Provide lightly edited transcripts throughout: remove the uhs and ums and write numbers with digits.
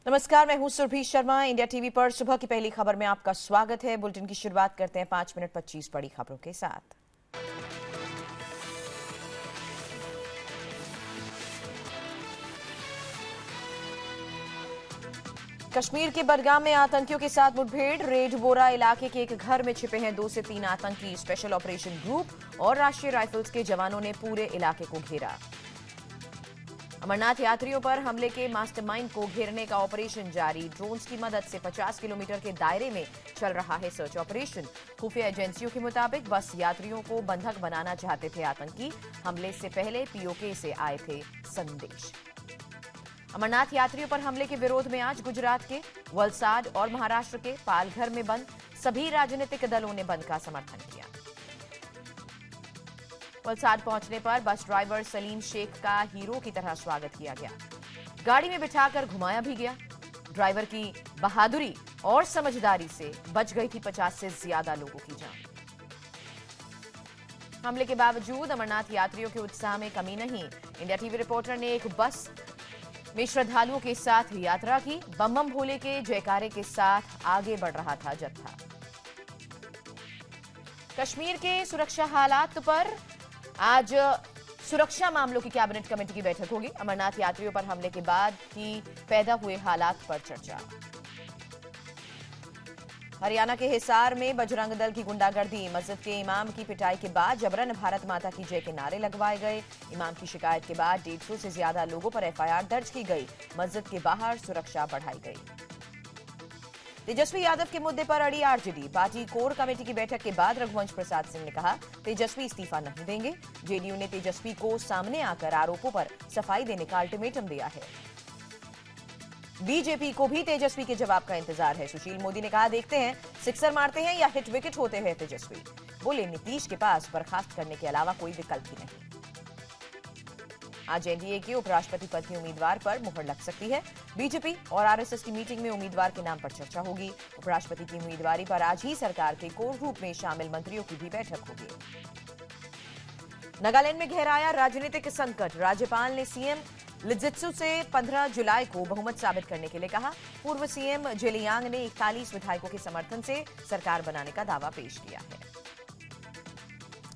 नमस्कार, मैं हूं सुरभि शर्मा। इंडिया टीवी पर सुबह की पहली खबर में आपका स्वागत है। बुलेटिन की शुरुआत करते हैं 5 मिनट 25 बड़ी खबरों के साथ। कश्मीर के बडगाम में आतंकियों के साथ मुठभेड़, रेडबोरा इलाके के एक घर में छिपे हैं 2 से 3 आतंकी। स्पेशल ऑपरेशन ग्रुप और राष्ट्रीय राइफल्स के जवानों ने पूरे इलाके को घेरा। अमरनाथ यात्रियों पर हमले के मास्टरमाइंड को घेरने का ऑपरेशन जारी। ड्रोन्स की मदद से 50 किलोमीटर के दायरे में चल रहा है सर्च ऑपरेशन। खुफिया एजेंसियों के मुताबिक बस यात्रियों को बंधक बनाना चाहते थे आतंकी। हमले से पहले पीओके से आए थे संदेश। अमरनाथ यात्रियों पर हमले के विरोध में आज गुजरात के वलसाड और महाराष्ट्र के पालघर में बंद। सभी राजनीतिक दलों ने बंद का समर्थन किया। वलसाड पहुंचने पर बस ड्राइवर सलीम शेख का हीरो की तरह स्वागत किया गया। गाड़ी में बिठाकर घुमाया भी गया। ड्राइवर की बहादुरी और समझदारी से बच गई थी 50 से ज्यादा लोगों की जान। हमले के बावजूद अमरनाथ यात्रियों के उत्साह में कमी नहीं। इंडिया टीवी रिपोर्टर ने एक बस में श्रद्धालुओं के साथ यात्रा की। बम बम भोले के जयकारे के साथ आगे बढ़ रहा था जत्था। कश्मीर के सुरक्षा हालात पर आज सुरक्षा मामलों की कैबिनेट कमेटी की बैठक होगी। अमरनाथ यात्रियों पर हमले के बाद की पैदा हुए हालात पर चर्चा। हरियाणा के हिसार में बजरंग दल की गुंडागर्दी। मस्जिद के इमाम की पिटाई के बाद जबरन भारत माता की जय के नारे लगवाए गए। इमाम की शिकायत के बाद 150 से ज्यादा लोगों पर एफआईआर दर्ज की गई। मस्जिद के बाहर सुरक्षा बढ़ाई गई। तेजस्वी यादव के मुद्दे पर अड़ी आरजेडी। पार्टी कोर कमेटी की बैठक के बाद रघुवंश प्रसाद सिंह ने कहा, तेजस्वी इस्तीफा नहीं देंगे। जेडीयू ने तेजस्वी को सामने आकर आरोपों पर सफाई देने का अल्टीमेटम दिया है। बीजेपी को भी तेजस्वी के जवाब का इंतजार है। सुशील मोदी ने कहा, देखते हैं सिक्सर मारते हैं या हिट विकेट होते हैं तेजस्वी। बोले, नीतीश के पास बर्खास्त करने के अलावा कोई विकल्प ही नहीं। आज एनडीए के उपराष्ट्रपति पद के उम्मीदवार पर मुहर लग सकती है। बीजेपी और आरएसएस की मीटिंग में उम्मीदवार के नाम पर चर्चा होगी। उपराष्ट्रपति की उम्मीदवारी पर आज ही सरकार के कोर ग्रुप में शामिल मंत्रियों की भी बैठक होगी। नागालैंड में गहराया राजनीतिक संकट। राज्यपाल ने सीएम लिजित्सु से 15 जुलाई को बहुमत साबित करने के लिए कहा। पूर्व सीएम जेलियांग ने 41 विधायकों के समर्थन से सरकार बनाने का दावा पेश किया है।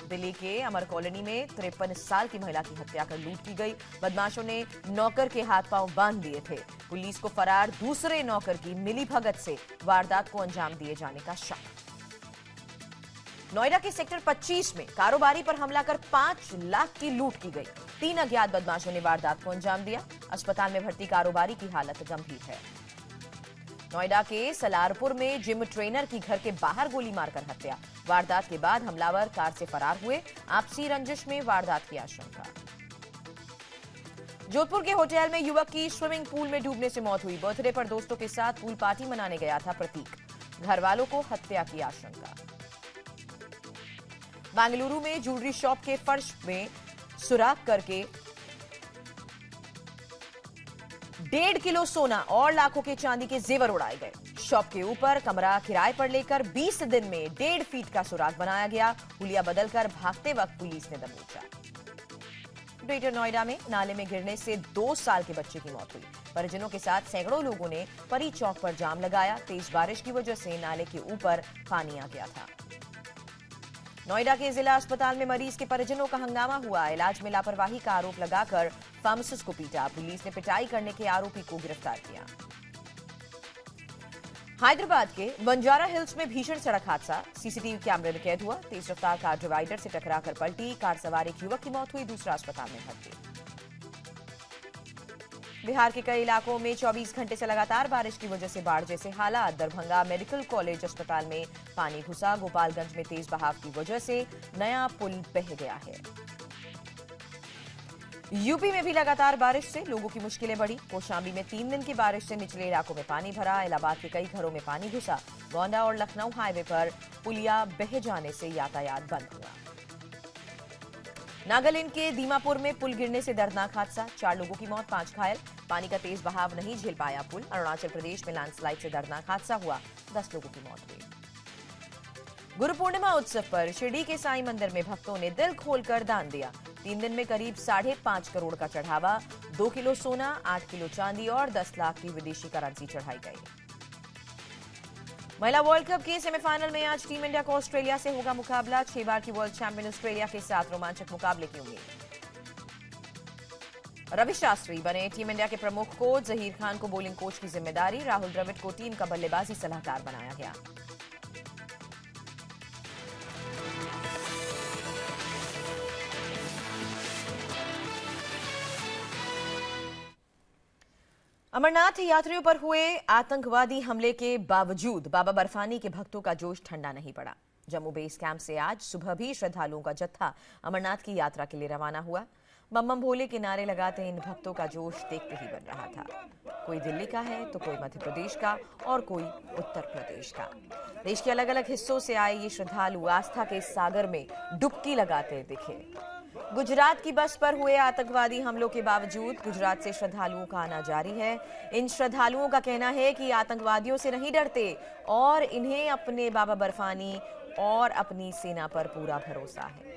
दिल्ली के अमर कॉलोनी में 53 साल की महिला की हत्या कर लूट की गई। बदमाशों ने नौकर के हाथ पांव बांध दिए थे। पुलिस को फरार दूसरे नौकर की मिलीभगत से वारदात को अंजाम दिए जाने का शक। नोएडा के सेक्टर 25 में कारोबारी पर हमला कर 5 लाख की लूट की गई। 3 अज्ञात बदमाशों ने वारदात को अंजाम दिया। अस्पताल में भर्ती कारोबारी की हालत गंभीर है। नोएडा के सलारपुर में जिम ट्रेनर की घर के बाहर गोली मारकर हत्या। वारदात के बाद हमलावर कार से फरार हुए। आपसी रंजिश में वारदात की आशंका। जोधपुर के होटल में युवक की स्विमिंग पूल में डूबने से मौत हुई। बर्थडे पर दोस्तों के साथ पूल पार्टी मनाने गया था प्रतीक। घर वालों को हत्या की आशंका। बेंगलुरु में ज्वेलरी शॉप के फर्श में सुराख करके 1.5 किलो सोना और लाखों के चांदी के जेवर उड़ाए गए। शॉप के ऊपर कमरा किराए पर लेकर 20 दिन में 1.5 फीट का सुराग बनाया गया। हुलिया बदलकर भागते वक्त पुलिस ने दबोचा। ग्रेटर नोएडा में नाले में गिरने से 2 साल के बच्चे की मौत हुई। परिजनों के साथ सैकड़ों लोगों ने परी चौक पर जाम लगाया। तेज बारिश की वजह से नाले के ऊपर पानी आ गया था। नोएडा के जिला अस्पताल में मरीज के परिजनों का हंगामा हुआ। इलाज में लापरवाही का आरोप लगाकर फार्मासिस्ट को पीटा। पुलिस ने पिटाई करने के आरोपी को गिरफ्तार किया। हैदराबाद के बंजारा हिल्स में भीषण सड़क हादसा सीसीटीवी कैमरे में कैद हुआ। तेज रफ्तार कार डिवाइडर से टकराकर पलटी। कार सवार एक युवक की मौत हुई, दूसरा अस्पताल में भर्ती। बिहार के कई इलाकों में 24 घंटे से लगातार बारिश की वजह से बाढ़ जैसे हालात। दरभंगा मेडिकल कॉलेज अस्पताल में पानी घुसा। गोपालगंज में तेज बहाव की वजह से नया पुल बह गया है। यूपी में भी लगातार बारिश से लोगों की मुश्किलें बढ़ी। कौशाम्बी में 3 दिन की बारिश से निचले इलाकों में पानी भरा। इलाहाबाद के कई घरों में पानी घुसा। गोंडा और लखनऊ हाईवे पर पुलिया बह जाने से यातायात बंद हुआ। नागालैंड के दीमापुर में पुल गिरने से दर्दनाक हादसा। 4 लोगों की मौत, 5 घायल। पानी का तेज बहाव नहीं झेल पाया पुल। अरुणाचल प्रदेश में लैंडस्लाइड से दर्दनाक हादसा हुआ, 10 लोगों की मौत हुई। गुरु पूर्णिमा उत्सव पर शिरडी के साईं मंदिर में भक्तों ने दिल खोलकर दान दिया। 3 दिन में करीब 5.5 करोड़ का चढ़ावा, 2 किलो सोना, 8 किलो चांदी और 10 लाख की विदेशी करेंसी चढ़ाई गई। महिला वर्ल्ड कप के सेमीफाइनल में आज टीम इंडिया को ऑस्ट्रेलिया से होगा मुकाबला। 6 बार की वर्ल्ड चैंपियन ऑस्ट्रेलिया के साथ रोमांचक मुकाबले की उम्मीद। रवि शास्त्री बने टीम इंडिया के प्रमुख कोच, जहीर खान को बॉलिंग कोच की जिम्मेदारी, राहुल द्रविड़ को टीम का बल्लेबाजी सलाहकार बनाया गया। अमरनाथ यात्रियों पर हुए आतंकवादी हमले के बावजूद बाबा बर्फानी के भक्तों का जोश ठंडा नहीं पड़ा। जम्मू बेस कैंप से आज सुबह भी श्रद्धालुओं का जत्था अमरनाथ की यात्रा के लिए रवाना हुआ। बम बम भोले के नारे लगाते इन भक्तों का जोश देखते ही बन रहा था। कोई दिल्ली का है तो कोई मध्य प्रदेश का और कोई उत्तर प्रदेश का। देश के अलग अलग हिस्सों से आए ये श्रद्धालु आस्था के सागर में डुबकी लगाते दिखे। गुजरात की बस पर हुए आतंकवादी हमलों के बावजूद गुजरात से श्रद्धालुओं का आना जारी है। इन श्रद्धालुओं का कहना है कि आतंकवादियों से नहीं डरते और इन्हें अपने बाबा बर्फानी और अपनी सेना पर पूरा भरोसा है।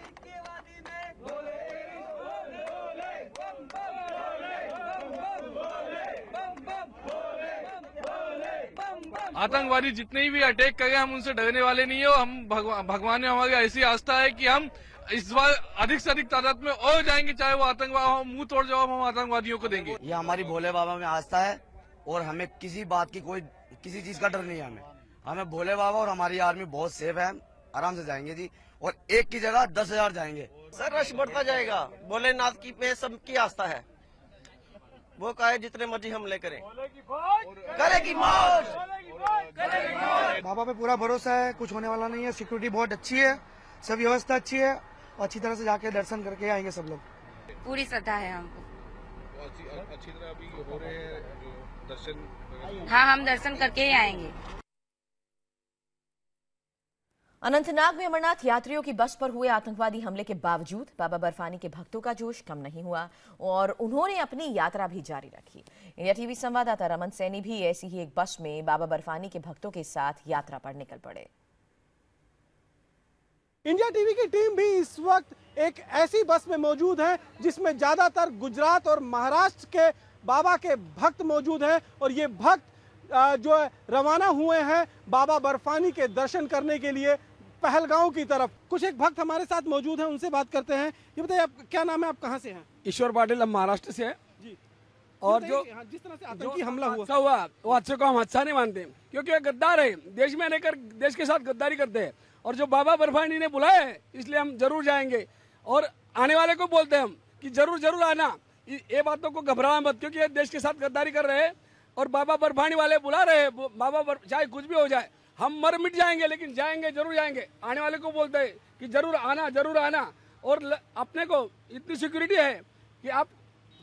आतंकवादी जितने भी अटैक करें हम उनसे डरने वाले नहीं है। हम भगवान में हमारी ऐसी आस्था है कि हम इस बार अधिक से अधिक तादाद में और जाएंगे, चाहे वो आतंकवाद हो, मुंह तोड़ जवाब हम आतंकवादियों को देंगे। ये हमारी भोले बाबा में आस्था है और हमें किसी बात की किसी चीज का डर नहीं है। हमें भोले बाबा और हमारी आर्मी बहुत सेफ है, आराम से जाएंगे जी, और एक की जगह 10,000 जाएंगे। सर रश बढ़ता जाएगा। भोलेनाथ की पे सबकी आस्था है, वो कहे जितने मर्जी हमले करें, करेगी मौज। बाबा पे पूरा भरोसा है, कुछ होने वाला नहीं है। सिक्योरिटी बहुत अच्छी है, सब व्यवस्था अच्छी है, अच्छी तरह से जाके दर्शन करके आएंगे सब लोग। पूरी श्रद्धा है हमको। अच्छी तरह अभी हो रहे हैं दर्शन। हाँ, हम दर्शन करके ही आएंगे। अनंतनाग में अमरनाथ यात्रियों की बस पर हुए आतंकवादी हमले के बावजूद बाबा बर्फानी के भक्तों का जोश कम नहीं हुआ और उन्होंने अपनी यात्रा भी जारी रखी। इंडिया टीवी संवाददाता रमन सैनी भी ऐसी ही एक बस में बाबा बर्फानी के भक्तों के साथ यात्रा पर निकल पड़े। इंडिया टीवी की टीम भी इस वक्त एक ऐसी बस में मौजूद है जिसमें ज्यादातर गुजरात और महाराष्ट्र के बाबा के भक्त मौजूद हैं और ये भक्त जो है रवाना हुए हैं बाबा बर्फानी के दर्शन करने के लिए पहलगांव की तरफ। कुछ एक भक्त हमारे साथ मौजूद हैं, उनसे बात करते हैं। ये बताइए आप क्या नाम है, आप कहाँ से हैं? ईश्वर पाटिल, हम महाराष्ट्र से हैं जी। और जिस तरह से आतंकी हमला हुआ वो अच्छे को हम अच्छा नहीं मानते, क्योंकि वे गद्दार है, देश में रहकर देश के साथ गद्दारी करते हैं। और जो बाबा बर्फानी ने बुलाया है इसलिए हम जरूर जाएंगे और आने वाले को बोलते हैं हम कि जरूर जरूर आना। ये बातों को घबराना मत, क्योंकि ये देश के साथ गद्दारी कर रहे हैं और बाबा बर्फानी वाले बुला रहे हैं। चाहे कुछ भी हो जाए, हम मर मिट जाएंगे लेकिन जाएंगे, जरूर जाएंगे। आने वाले को बोलते हैं कि जरूर आना, जरूर आना। और अपने को इतनी सिक्योरिटी है कि आप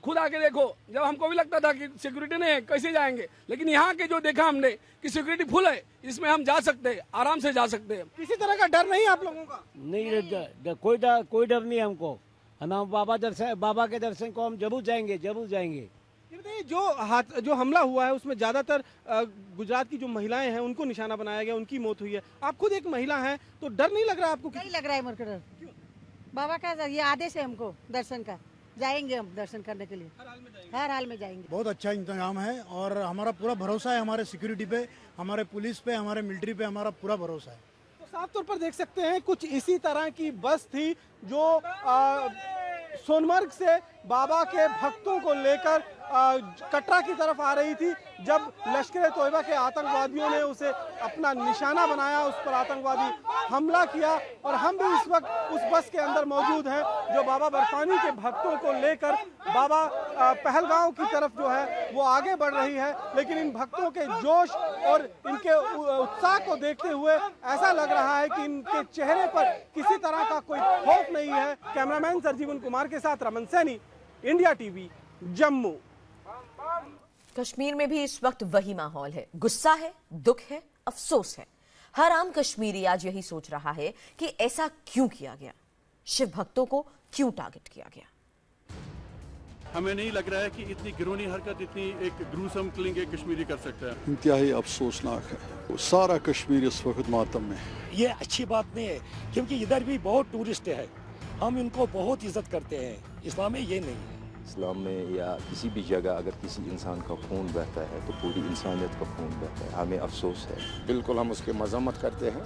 खुद आके देखो। जब हमको भी लगता था कि सिक्योरिटी नहीं है, कैसे जाएंगे, लेकिन यहाँ के जो देखा हमने कि सिक्योरिटी फुल है, इसमें हम जा सकते हैं, आराम से जा सकते हैं। किसी तरह का डर नहीं आप लोगों का? नहीं, कोई डर नहीं हमको। हम बाबा के दर्शन को हम जरूर जाएंगे, जरूर जाएंगे। जो हमला हुआ है उसमें ज्यादातर गुजरात की जो महिलाएं हैं उनको निशाना बनाया गया, उनकी मौत हुई है। आप खुद एक महिला हैं तो डर नहीं लग रहा आपको? नहीं लग रहा है मेरे को डर। बाबा का ये आदेश है हमको दर्शन का, जाएंगे हम दर्शन करने के लिए, हर हाल में जाएंगे। बहुत अच्छा इंतजाम है और हमारा पूरा भरोसा है हमारे सिक्योरिटी पे, हमारे पुलिस पे, हमारे मिलिट्री पे हमारा पूरा भरोसा है। तो साफ तौर पर देख सकते हैं कुछ इसी तरह की बस थी जो सोनमर्ग से बाबा के भक्तों को लेकर कटरा की तरफ आ रही थी। जब लश्कर तोयबा के आतंकवादियों ने उसे अपना निशाना बनाया, उस पर आतंकवादी हमला किया और हम भी इस वक्त उस बस के अंदर मौजूद हैं जो बाबा बर्फानी के भक्तों को लेकर बाबा पहलगांव की तरफ जो है वो आगे बढ़ रही है। लेकिन इन भक्तों के जोश और इनके उत्साह को देखते हुए ऐसा लग रहा है कि इनके चेहरे पर किसी तरह का कोई खौफ नहीं है। कैमरामैन सरजीवन कुमार के साथ रमन सैनी, इंडिया टीवी, जम्मू। कश्मीर में भी इस वक्त वही माहौल है, गुस्सा है, दुख है, अफसोस है। हर आम कश्मीरी आज यही सोच रहा है कि ऐसा क्यों किया गया, शिव भक्तों को क्यों टारगेट किया गया। हमें नहीं लग रहा है कि इतनी घिनौनी हरकत, इतनी एक ग्रूसम किलिंग एक कश्मीरी कर सकता है। इंतहाई अफसोसनाक है। सारा कश्मीर इस वक्त मातम में। ये अच्छी बात नहीं है, क्योंकि इधर भी बहुत टूरिस्ट है, हम इनको बहुत इज्जत करते हैं। इस्लाम में ये नहीं है। इस्लाम में या किसी भी जगह अगर किसी इंसान का खून बहता है तो पूरी इंसानियत का खून बहता है। हमें अफसोस है। बिल्कुल हम उसकी मजम्मत करते हैं,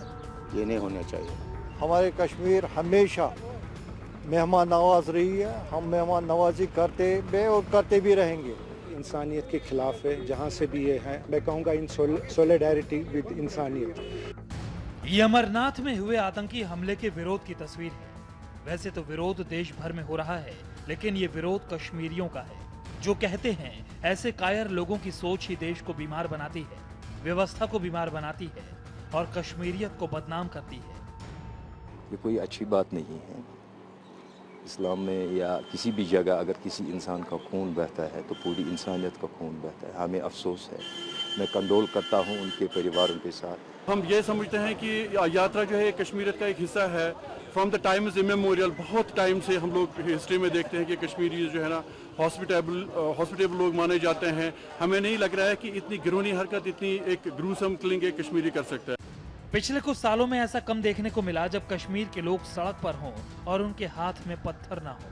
ये नहीं होना चाहिए। हमारे कश्मीर हमेशा मेहमान नवाज रही है, हम मेहमान नवाजी करते भी और करते भी रहेंगे। इंसानियत के खिलाफ है, जहाँ से भी ये है, मैं कहूँगा इन सोलिडारिटी विद इंसानियत। ये अमरनाथ में हुए आतंकी हमले के विरोध की तस्वीर है। वैसे तो विरोध देश भर में हो रहा है, लेकिन ये विरोध कश्मीरियों का है, जो कहते हैं ऐसे कायर लोगों की सोच ही देश को बीमार बनाती है, व्यवस्था को बीमार बनाती है और कश्मीरियत को बदनाम करती है। ये कोई अच्छी बात नहीं है। इस्लाम में या किसी भी जगह अगर किसी इंसान का खून बहता है तो पूरी इंसानियत का खून बहता है। हमें अफसोस है। मैं कंडोल करता हूँ उनके परिवारों के साथ। हम ये समझते हैं कि यात्रा जो है कश्मीरियत का एक हिस्सा है। फ्रॉम द टाइम्स इमेमोरियल, बहुत टाइम से हम लोग हिस्ट्री में देखते हैं कि कश्मीरी जो है ना हॉस्पिटेबल लोग माने जाते हैं। हमें नहीं लग रहा है कि इतनी घिनौनी हरकत, इतनी एक ग्रूसम किलिंग एक कश्मीरी कर सकता है। पिछले कुछ सालों में ऐसा कम देखने को मिला जब कश्मीर के लोग सड़क पर हों और उनके हाथ में पत्थर ना हो।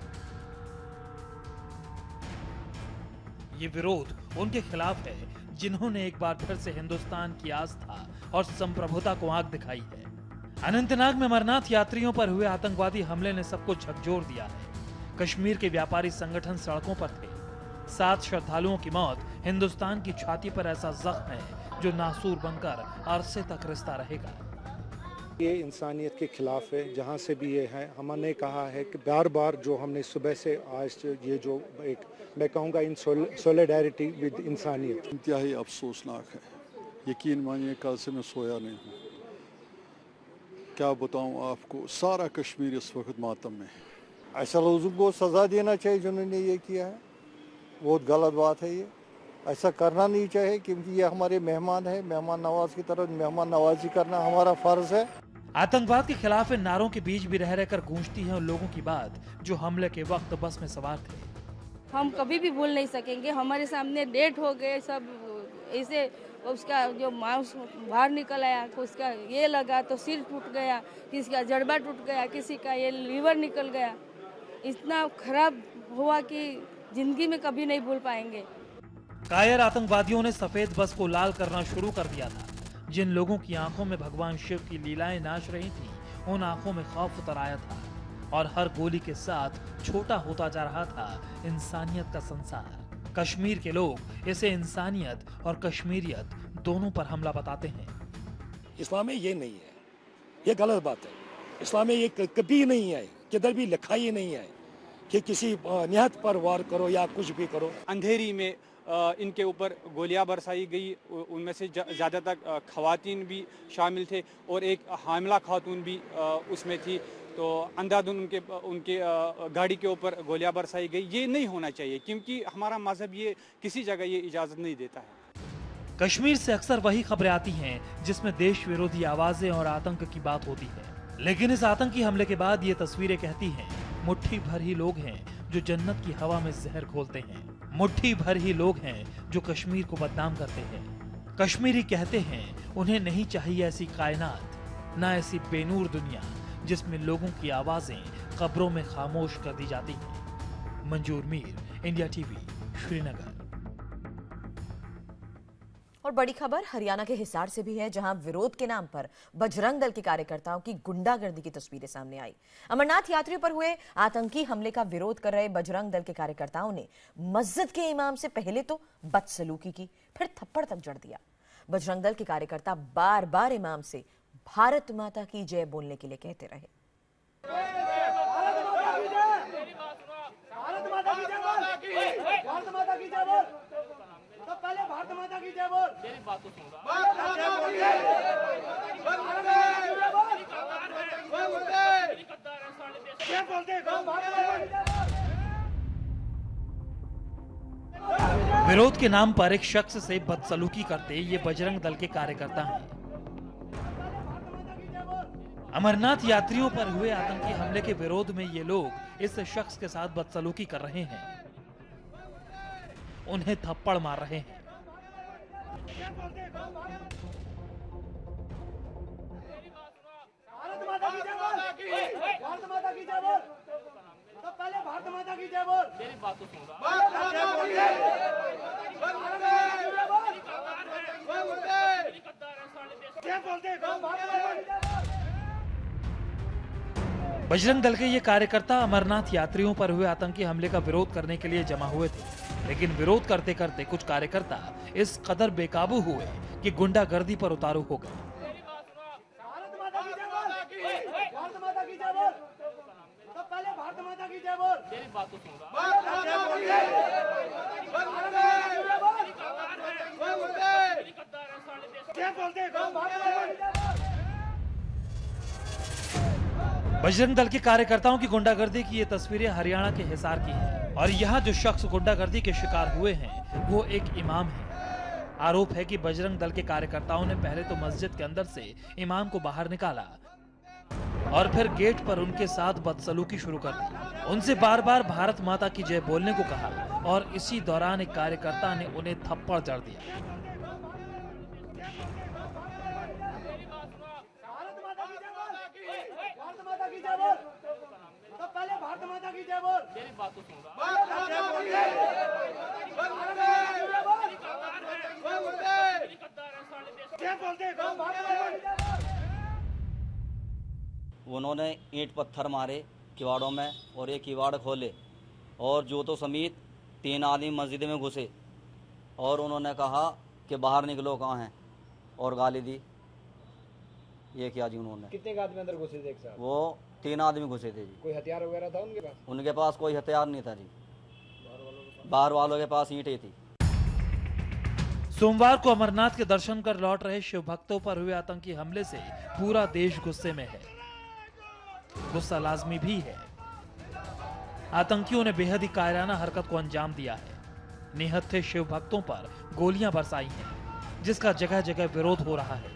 ये विरोध उनके खिलाफ है जिन्होंने एक बार फिर से हिंदुस्तान की आस्था और संप्रभुता को आंख दिखाई है। अनंतनाग में अमरनाथ यात्रियों पर हुए आतंकवादी हमले ने सबको झकझोर दिया है। कश्मीर के व्यापारी संगठन सड़कों पर थे। 7 श्रद्धालुओं की मौत हिंदुस्तान की छाती पर ऐसा जख्म है जो नासूर बनकर अरसे तक रिश्ता रहेगा। ये इंसानियत के खिलाफ है, जहाँ से भी ये है। हमने कहा है कि बार बार जो हमने सुबह से आज ये जो एक, मैं कहूँगा इन सोलिडारिटी विद इंसानियत। इंतहाई अफसोसनाक है। यकीन मानिए कल से मैं सोया नहीं हूँ। क्या बताऊँ आपको, सारा कश्मीर इस वक्त मातम में। ऐसा लोगों को सज़ा देना चाहिए जिन्होंने ये किया है। बहुत गलत बात है ये, ऐसा करना नहीं चाहिए, क्योंकि ये हमारे मेहमान है। मेहमान नवाज की तरह मेहमान नवाजी करना हमारा फर्ज है। आतंकवाद के खिलाफ इन नारों के बीच भी रह रहकर गूंजती है उन लोगों की बात जो हमले के वक्त बस में सवार थे। हम कभी भी भूल नहीं सकेंगे। हमारे सामने डेट हो गए सब, ऐसे उसका जो मांस बाहर निकल आया, उसका ये लगा तो सिर टूट गया, किसी का जड़बा टूट गया, किसी का ये लीवर निकल गया। इतना खराब हुआ कि जिंदगी में कभी नहीं भूल पाएंगे। कायर आतंकवादियों ने सफेद बस को लाल करना शुरू कर दिया था। जिन लोगों की आंखों में भगवान शिव की लीलाएं नाच रही थी, उन आंखों में खौफ उतर आया था और हर गोली के साथ छोटा होता जा रहा था इंसानियत का संसार। कश्मीर के लोग इसे इंसानियत और कश्मीरियत दोनों पर हमला बताते हैं। इस्लाम में ये नहीं है, ये गलत बात है। इस्लाम में ये कभी नहीं है, किधर भी लिखा ही नहीं है कि किसी निहत पर वार करो या कुछ भी करो। अंधेरी में इनके ऊपर गोलियां बरसाई गई। उनमें से ज़्यादातर खवातीन भी शामिल थे और एक हामिला खातून भी उसमें थी। तो अंधाधुन उनके गाड़ी के ऊपर गोलियां बरसाई गई। ये नहीं होना चाहिए, क्योंकि हमारा मजहब ये किसी जगह ये इजाज़त नहीं देता है। कश्मीर से अक्सर वही खबरें आती हैं जिसमें देश विरोधी आवाजें और आतंक की बात होती है, लेकिन इस आतंकी हमले के बाद ये तस्वीरें कहती हैं मुट्ठी भर ही लोग हैं जो जन्नत की हवा में जहर घोलते हैं। मुट्ठी भर ही लोग हैं जो कश्मीर को बदनाम करते हैं। कश्मीरी कहते हैं उन्हें नहीं चाहिए ऐसी कायनात, ना ऐसी बेनूर दुनिया जिसमें लोगों की आवाजें कब्रों में खामोश कर दी जाती हैं। मंजूर मीर, इंडिया टीवी, श्रीनगर। और बड़ी खबर हरियाणा के हिसार से भी है, जहां विरोध के नाम पर बजरंग दल के कार्यकर्ताओं की गुंडागर्दी की तस्वीरें सामने आई। अमरनाथ यात्रियों पर हुए आतंकी हमले का विरोध कर रहे बजरंग दल के कार्यकर्ताओं ने मस्जिद के इमाम से पहले तो बदसलूकी की, फिर थप्पड़ तक जड़ दिया। बजरंग दल के कार्यकर्ता बार बार इमाम से भारत माता की जय बोलने के लिए कहते रहे। तो पहले भारत माता की जय बोल। मेरी बात तो सुन। विरोध के नाम पर एक शख्स से बदसलूकी करते ये बजरंग दल के कार्यकर्ता हैं। अमरनाथ यात्रियों पर हुए आतंकी हमले के विरोध में ये लोग इस शख्स के साथ बदसलूकी कर रहे हैं। उन्हें थप्पड़ मार रहे हैं। बजरंग दल के ये कार्यकर्ता अमरनाथ यात्रियों पर हुए आतंकी हमले का विरोध करने के लिए जमा हुए थे, लेकिन विरोध करते करते कुछ कार्यकर्ता इस कदर बेकाबू हुए कि गुंडागर्दी पर उतारू हो गए। बजरंग दल के कार्यकर्ताओं की गुंडागर्दी की ये तस्वीरें हरियाणा के हिसार की हैं और यहाँ जो शख्स गुंडागर्दी के शिकार हुए हैं वो एक इमाम है। आरोप है कि बजरंग दल के कार्यकर्ताओं ने पहले तो मस्जिद के अंदर से इमाम को बाहर निकाला और फिर गेट पर उनके साथ बदसलूकी शुरू कर दी। उनसे बार बार भारत माता की जय बोलने को कहा और इसी दौरान एक कार्यकर्ता ने उन्हें थप्पड़ जड़ दिया। उन्होंने ईंट पत्थर मारे किवाड़ों में और एक किवाड़ खोले और जूतों समेत 3 आदमी मस्जिद में घुसे और उन्होंने कहा कि बाहर निकलो कहाँ हैं और गाली दी। ये किया जी उन्होंने। कितने आदमी अंदर घुसे थे एक साथ? वो 3 आदमी घुसे थे जी। कोई हथियार वगैरह था उनके पास? उनके पास कोई हथियार नहीं था जी, बाहर वालों के पास ईंटें थी। सोमवार को अमरनाथ के दर्शन कर लौट रहे शिव भक्तों पर हुए आतंकी हमले से पूरा देश गुस्से में है। गुस्सा लाजमी भी है। आतंकियों ने बेहद ही कायराना हरकत को अंजाम दिया है। निहत्थे शिव भक्तों पर गोलियां बरसाई हैं, जिसका जगह जगह विरोध हो रहा है।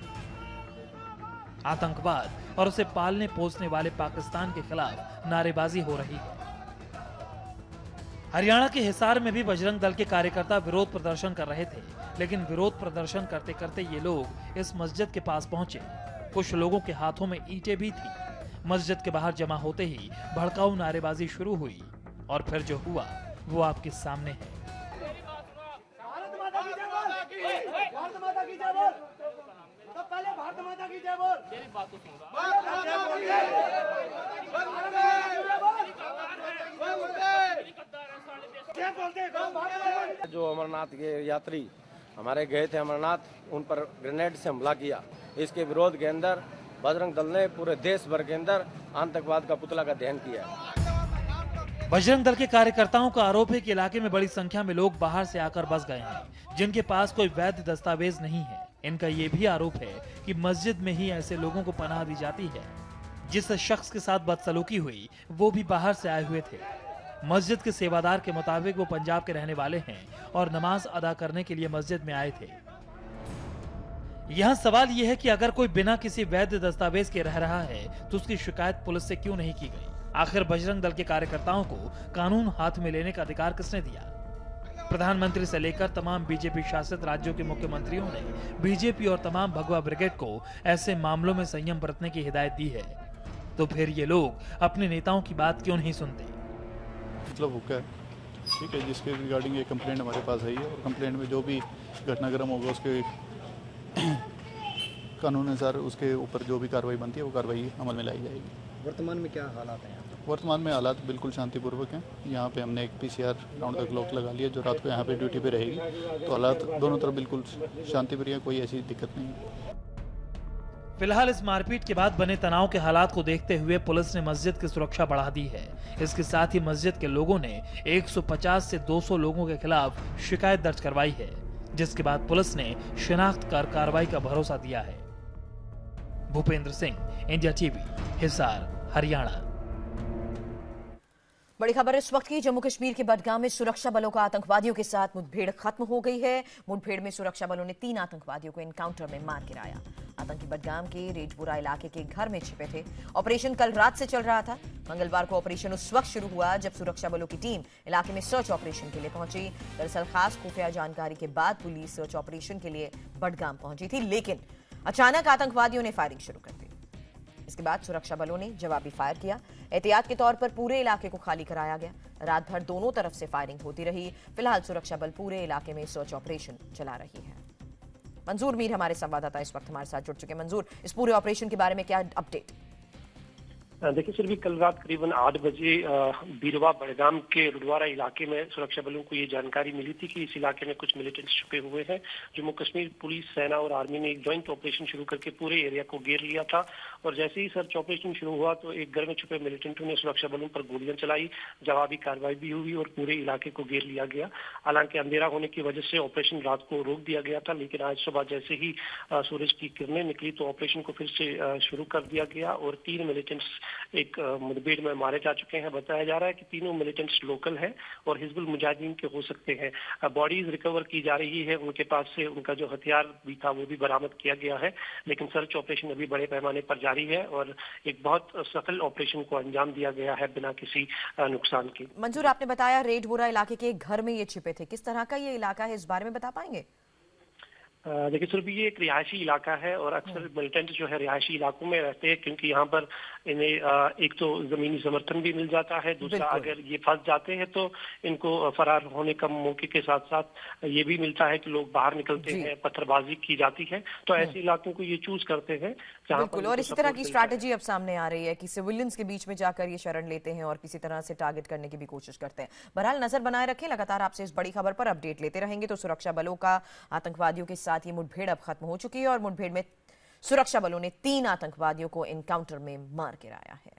आतंकवाद और उसे पालने पोसने वाले पाकिस्तान के खिलाफ नारेबाजी हो रही है। हरियाणा के हिसार में भी बजरंग दल के कार्यकर्ता विरोध प्रदर्शन कर रहे थे, लेकिन विरोध प्रदर्शन करते करते ये लोग इस मस्जिद के पास पहुंचे। कुछ लोगों के हाथों में ईंटें भी थी। मस्जिद के बाहर जमा होते ही भड़काऊ नारेबाजी शुरू हुई और फिर जो हुआ वो आपके सामने है। जो अमरनाथ के यात्री हमारे गए थे अमरनाथ, उन पर ग्रेनेड से हमला किया। इसके विरोध के अंदर बजरंग दल ने पूरे देश भर के अंदर आतंकवाद का पुतला का दहन किया है। बजरंग दल के कार्यकर्ताओं का आरोप है कि इलाके में बड़ी संख्या में लोग बाहर से आकर बस गए हैं, जिनके पास कोई वैध दस्तावेज नहीं है। इनका ये भी आरोप है कि मस्जिद में ही ऐसे लोगों को पनाह दी जाती है। जिस शख्स के साथ बदसलूकी हुई वो भी बाहर से आए हुए थे। मस्जिद के सेवादार के मुताबिक वो पंजाब के रहने वाले हैं और नमाज अदा करने के लिए मस्जिद में आए थे। यहाँ सवाल यह है कि अगर कोई बिना किसी वैध दस्तावेज के रह रहा है तो उसकी शिकायत पुलिस से क्यों नहीं की गई? आखिर बजरंग दल के कार्यकर्ताओं को कानून हाथ में लेने का अधिकार किसने दिया? प्रधानमंत्री से लेकर तमाम बीजेपी शासित राज्यों के मुख्यमंत्रियों ने बीजेपी और तमाम भगवा ब्रिगेड को ऐसे मामलों में संयम बरतने की हिदायत दी है। तो फिर ये लोग अपने नेताओं की बात क्यों नहीं सुनते? मतलब हुक्का है, ठीक है, जिसके रिगार्डिंग ये कंप्लेंट हमारे पास आई है और कंप्लेंट में जो भी घटनाक्रम होगा उसके कानून अनुसार उसके ऊपर जो भी कार्रवाई बनती है वो कार्रवाई अमल में लाई जाएगी। वर्तमान में क्या हालात हैं? वर्तमान में हालात बिल्कुल शांतिपूर्वक हैं। यहाँ पे हमने एक PCR राउंड द क्लॉक लगा लिया जो रात को यहाँ पे ड्यूटी पे रहेगी, तो हालात दोनों तरफ बिल्कुल शांतिप्रिय, कोई ऐसी दिक्कत नहीं है। फिलहाल इस मारपीट के बाद बने तनाव के हालात को देखते हुए पुलिस ने मस्जिद की सुरक्षा बढ़ा दी है। इसके साथ ही मस्जिद के लोगों ने 150 से 200 लोगों के खिलाफ शिकायत दर्ज करवाई है, जिसके बाद पुलिस ने शिनाख्त कर कार्रवाई का भरोसा दिया है। Bhupendra Singh, India TV, Hisar, Haryana. बड़ी खबर इस वक्त की। जम्मू कश्मीर के बडगाम में सुरक्षा बलों का आतंकवादियों के साथ मुठभेड़ खत्म हो गई है। मुठभेड़ में सुरक्षा बलों ने 3 आतंकवादियों को एनकाउंटर में मार गिराया। आतंकी बडगाम के रेजपुरा इलाके के घर में छिपे थे। ऑपरेशन कल रात से चल रहा था। मंगलवार को ऑपरेशन उस वक्त शुरू हुआ जब सुरक्षा बलों की टीम इलाके में सर्च ऑपरेशन के लिए पहुंची। दरअसल खास खुफिया जानकारी के बाद पुलिस सर्च ऑपरेशन के लिए बडगाम पहुंची थी, लेकिन अचानक आतंकवादियों ने फायरिंग शुरू कर दी। इसके बाद सुरक्षा बलों ने जवाबी फायर किया। एहतियात के तौर पर पूरे इलाके को खाली कराया गया। रात भर दोनों तरफ से फायरिंग होती रही। फिलहाल सुरक्षा बल पूरे इलाके में सर्च ऑपरेशन चला रही है। मंजूर मीर हमारे संवाददाता इस वक्त हमारे साथ जुड़ चुके हैं। मंजूर, इस पूरे ऑपरेशन के बारे में क्या अपडेट? देखिए सर, भी कल रात करीबन 8 बजे बीरवा बड़गाम के रुडवारा इलाके में सुरक्षा बलों को ये जानकारी मिली थी कि इस इलाके में कुछ मिलिटेंट्स छुपे हुए हैं। जम्मू कश्मीर पुलिस, सेना और आर्मी ने एक ज्वाइंट ऑपरेशन शुरू करके पूरे एरिया को घेर लिया था और जैसे ही सर्च ऑपरेशन शुरू हुआ तो एक घर में छुपे मिलिटेंटों ने सुरक्षा बलों पर गोलियां चलाई। जवाबी कार्रवाई भी हुई और पूरे इलाके को घेर लिया गया। हालांकि अंधेरा होने की वजह से ऑपरेशन रात को रोक दिया गया था, लेकिन आज सुबह जैसे ही सूरज की किरणें निकली तो ऑपरेशन को फिर से शुरू कर दिया गया और 3 मिलिटेंट्स एक मुठभेड़ में मारे जा चुके हैं। बताया जा रहा है कि तीनों मिलिटेंट्स लोकल हैं और हिजबुल मुजाहिदीन के हो सकते हैं। बॉडीज रिकवर की जा रही है, उनके पास से उनका जो हथियार भी था वो भी बरामद किया गया है, लेकिन सर्च ऑपरेशन अभी बड़े पैमाने पर जारी है और एक बहुत सफल ऑपरेशन को अंजाम दिया गया है बिना किसी नुकसान के। मंजूर, आपने बताया रेजपुरा इलाके के घर में ये छिपे थे, किस तरह का ये इलाका है, इस बारे में बता पाएंगे? देखिए सर, भी ये एक रिहायशी इलाका है और अक्सर मिलिटेंट जो है रिहायशी इलाकों में रहते हैं क्योंकि यहाँ पर इन्हें एक तो जमीनी समर्थन भी मिल जाता है, दूसरा अगर ये फंस जाते हैं तो इनको फरार होने का मौके के साथ साथ ये भी मिलता है कि लोग बाहर निकलते हैं, पत्थरबाजी की जाती है, तो ऐसे इलाकों को ये चूज करते हैं। बिल्कुल, और इसी तरह की स्ट्रैटेजी अब सामने आ रही है कि सिविलियंस के बीच में जाकर ये शरण लेते हैं और किसी तरह से टारगेट करने की भी कोशिश करते हैं। बहरहाल नजर बनाए रखें, लगातार आपसे इस बड़ी खबर पर अपडेट लेते रहेंगे। तो सुरक्षा बलों का आतंकवादियों के साथ ये मुठभेड़ अब खत्म हो चुकी है और मुठभेड़ में सुरक्षा बलों ने 3 आतंकवादियों को एनकाउंटर में मार गिराया है।